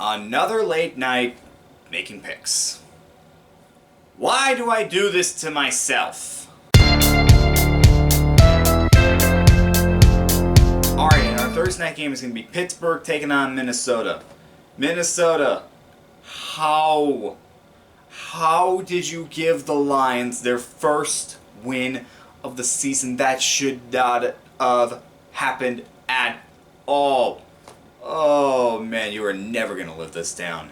Another late night making picks. Why do I do this to myself? Alright, and our Thursday night game is going to be Pittsburgh taking on Minnesota. Minnesota, how did you give the Lions their first win of the season? That should not have happened at all. Oh man, you are never going to live this down.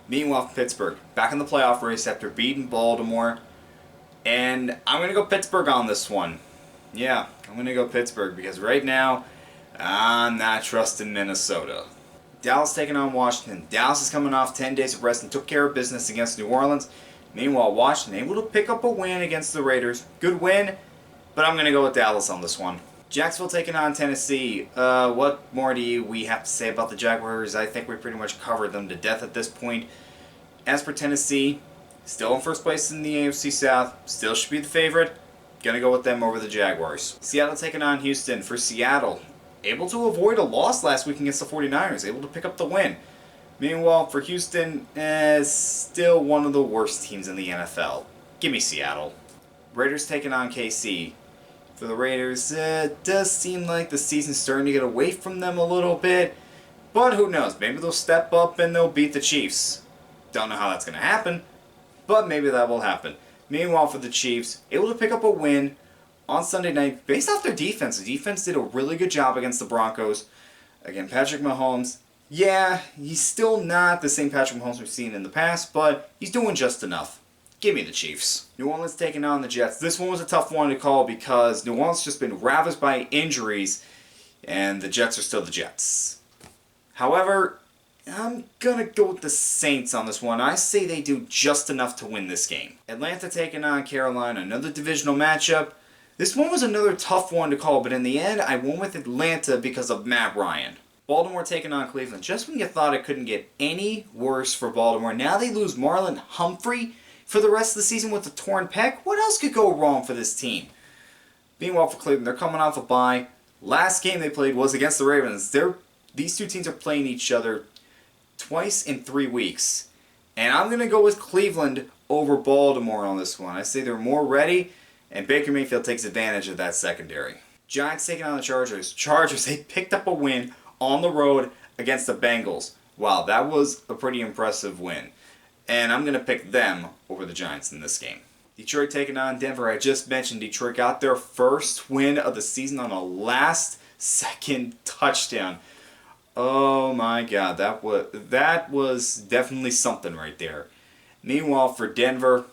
Meanwhile, Pittsburgh, back in the playoff race after beating Baltimore. And I'm going to go Pittsburgh on this one. Yeah, I'm going to go Pittsburgh because right now, I'm not trusting Minnesota. Dallas taking on Washington. Dallas is coming off 10 days of rest and took care of business against New Orleans. Meanwhile, Washington able to pick up a win against the Raiders. Good win, but I'm going to go with Dallas on this one. Jacksonville taking on Tennessee. What more do we have to say about the Jaguars? I think we pretty much covered them to death at this point. As for Tennessee, still in first place in the AFC South. Still should be the favorite. Gonna go with them over the Jaguars. Seattle taking on Houston. For Seattle, able to avoid a loss last week against the 49ers. Able to pick up the win. Meanwhile, for Houston, still one of the worst teams in the NFL. Give me Seattle. Raiders taking on KC. For the Raiders, it does seem like the season's starting to get away from them a little bit. But who knows? Maybe they'll step up and they'll beat the Chiefs. Don't know how that's going to happen, but maybe that will happen. Meanwhile, for the Chiefs, able to pick up a win on Sunday night based off their defense. The defense did a really good job against the Broncos. Again, Patrick Mahomes, yeah, he's still not the same Patrick Mahomes we've seen in the past, but he's doing just enough. Give me the Chiefs. New Orleans taking on the Jets. This one was a tough one to call because New Orleans just been ravaged by injuries, and the Jets are still the Jets. However, I'm going to go with the Saints on this one. I say they do just enough to win this game. Atlanta taking on Carolina. Another divisional matchup. This one was another tough one to call, but in the end, I went with Atlanta because of Matt Ryan. Baltimore taking on Cleveland. Just when you thought it couldn't get any worse for Baltimore, now they lose Marlon Humphrey for the rest of the season with a torn pec. What else could go wrong for this team? Meanwhile, for Cleveland, they're coming off a bye. Last game they played was against the Ravens. These two teams are playing each other twice in 3 weeks. And I'm going to go with Cleveland over Baltimore on this one. I say they're more ready, and Baker Mayfield takes advantage of that secondary. Giants taking on the Chargers. Chargers, they picked up a win on the road against the Bengals. Wow, that was a pretty impressive win. And I'm going to pick them over the Giants in this game. Detroit taking on Denver. I just mentioned Detroit got their first win of the season on a last-second touchdown. Oh my God, that was definitely something right there. Meanwhile, for Denver,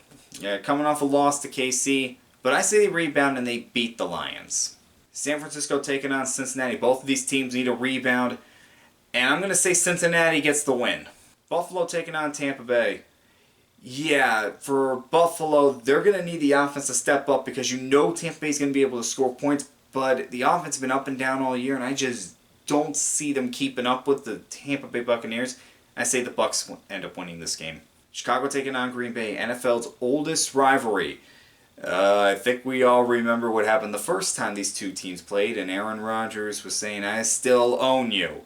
coming off a loss to KC, but I say they rebound and they beat the Lions. San Francisco taking on Cincinnati. Both of these teams need a rebound, and I'm going to say Cincinnati gets the win. Buffalo taking on Tampa Bay. Yeah, for Buffalo, they're going to need the offense to step up because you know Tampa Bay is going to be able to score points, but the offense has been up and down all year, and I just don't see them keeping up with the Tampa Bay Buccaneers. I say the Bucs end up winning this game. Chicago taking on Green Bay, NFL's oldest rivalry. I think we all remember what happened the first time these two teams played, and Aaron Rodgers was saying, "I still own you."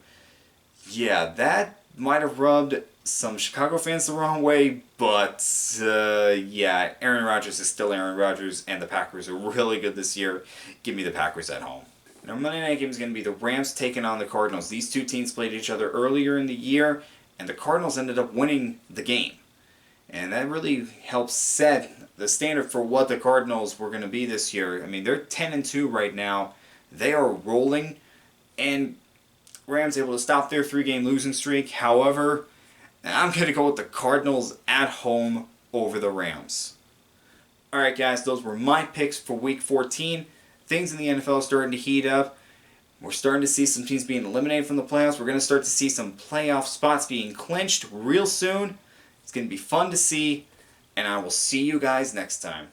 Yeah, that might have rubbed some Chicago fans the wrong way, but yeah, Aaron Rodgers is still Aaron Rodgers, and the Packers are really good this year. Give me the Packers at home. And our Monday night game is going to be the Rams taking on the Cardinals. These two teams played each other earlier in the year, and the Cardinals ended up winning the game. And that really helps set the standard for what the Cardinals were going to be this year. I mean, they're 10-2 right now. They are rolling, and Rams able to stop their 3-game losing streak. However, I'm going to go with the Cardinals at home over the Rams. Alright guys, those were my picks for Week 14. Things in the NFL are starting to heat up. We're starting to see some teams being eliminated from the playoffs. We're going to start to see some playoff spots being clinched real soon. It's going to be fun to see, and I will see you guys next time.